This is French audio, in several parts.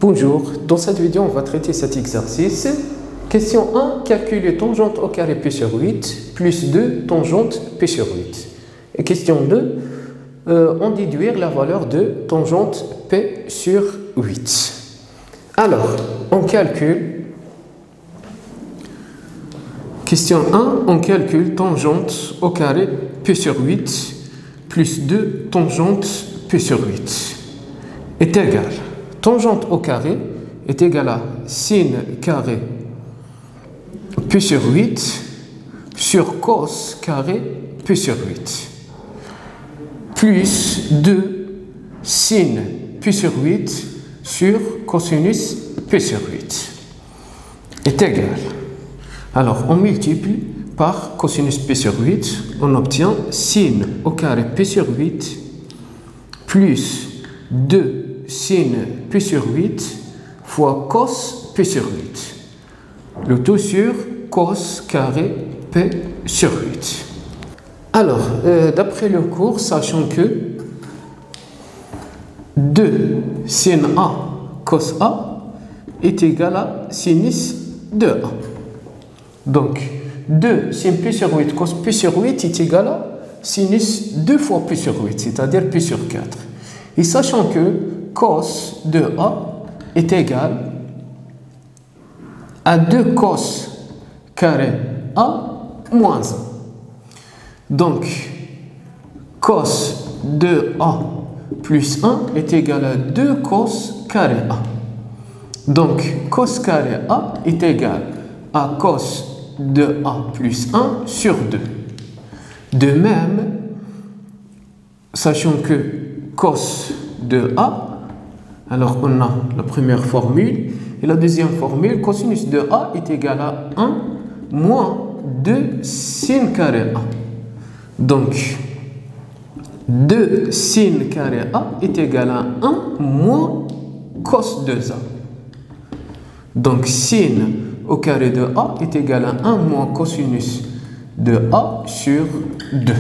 Bonjour, dans cette vidéo, on va traiter cet exercice. Question 1, calculer tangente au carré P sur 8 plus 2 tangente P sur 8. Et question 2, en déduire la valeur de tangente P sur 8. Alors, on calcule. Question 1, on calcule tangente au carré P sur 8 plus 2 tangente P sur 8 est égal. Tangente au carré est égal à sin carré P sur 8 sur cos carré P sur 8 plus 2 sin P sur 8 sur cosinus P sur 8 est égal. Alors, on multiplie par cosinus P sur 8, on obtient sin au carré P sur 8 plus 2 sin P sur 8 fois cos P sur 8. Le tout sur cos carré P sur 8. Alors, d'après le cours, sachant que 2 sin A cos A est égal à sinus de A. Donc, 2 sin P sur 8 cos P sur 8 est égal à sinus 2 fois P sur 8, c'est-à-dire P sur 4. Et sachant que cos de A est égal à 2 cos carré A moins 1. Donc, cos de A plus 1 est égal à 2 cos carré A. Donc, cos carré A est égal à cos de A plus 1 sur 2. De même, sachant que cos de A, alors on a la première formule et la deuxième formule, cosinus de A est égal à 1 moins 2 sin carré A. Donc, 2 sin carré A est égal à 1 moins cos de A. Donc, sin au carré de A est égal à 1 moins cosinus de A sur 2.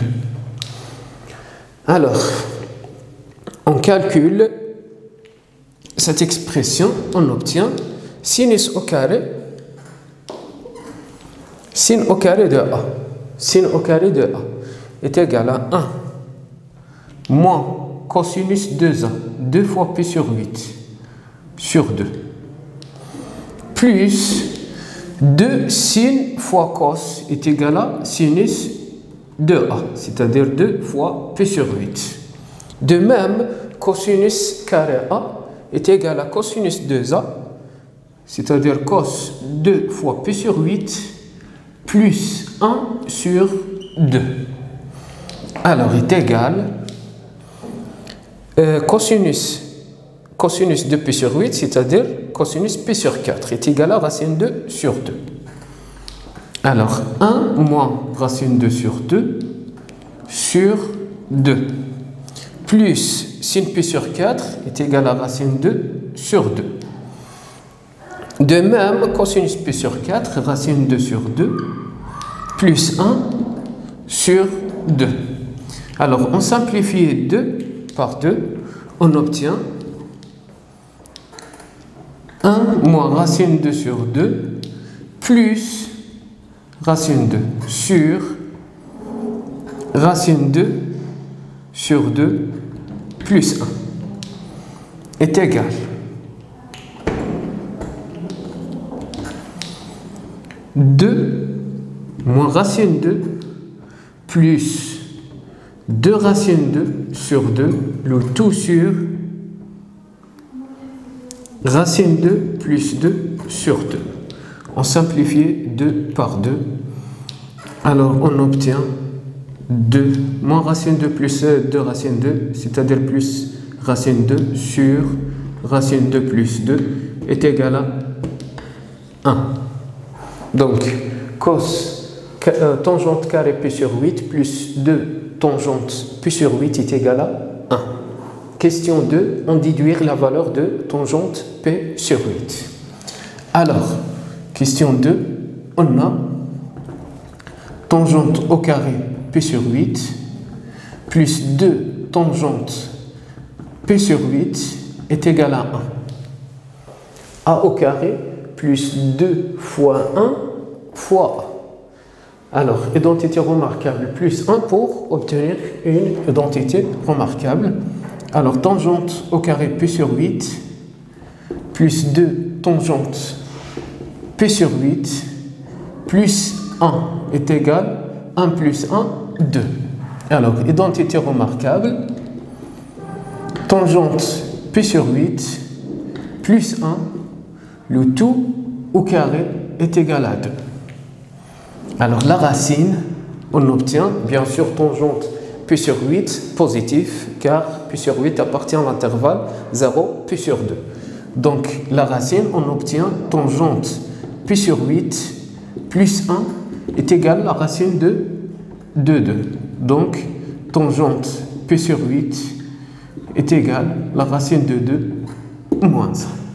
Alors, on calcule cette expression, on obtient sinus au carré, sin au carré de A. Sin au carré de A est égal à 1 moins cosinus de A, 2 fois P sur 8 sur 2, plus 2 sin fois cos est égal à sinus de A, c'est-à-dire 2 fois P sur 8. De même, cosinus carré A est égal à cosinus de A, c'est-à-dire cos 2 fois P sur 8 plus 1 sur 2. Alors, est égal cosinus de P sur 8, c'est-à-dire cosinus P sur 4, est égal à racine 2 sur 2. Alors, 1 moins racine 2 sur 2 sur 2 plus sin P sur 4 est égal à racine 2 sur 2. De même, cosinus P sur 4, racine 2 sur 2 plus 1 sur 2. Alors, on simplifie 2 par 2, on obtient 1 moins racine 2 sur 2 plus racine 2 sur racine 2 sur 2 plus 1 est égal à 2 moins racine 2 plus 2 racine 2 sur 2, le tout sur racine 2 plus 2 sur 2. On simplifie 2 par 2. Alors, on obtient 2 moins racine 2 plus 2 racine 2, c'est-à-dire plus racine 2 sur racine 2 plus 2 est égal à 1. Donc, tangente carré P sur 8 plus 2 tangente P sur 8 est égal à 1. Question 2, on déduire la valeur de tangente P sur 8. Alors, question 2, on a tangente au carré P sur 8 plus 2 tangente P sur 8 est égal à 1. a au carré plus 2 fois 1 fois a. Alors, identité remarquable plus 1 pour obtenir une identité remarquable. Alors, tangente au carré p sur 8 plus 2 tangente p sur 8 plus 1 est égal à 1 plus 1, 2. Alors, identité remarquable, tangente p sur 8 plus 1, le tout au carré est égal à 2. Alors, la racine, on obtient bien sûr tangente p sur 8 positif, car p sur 8 appartient à l'intervalle 0, p sur 2. Donc, la racine, on obtient tangente p sur 8 plus 1 est égal à la racine de 2. Donc, tangente p sur 8 est égal à la racine de 2 moins 1.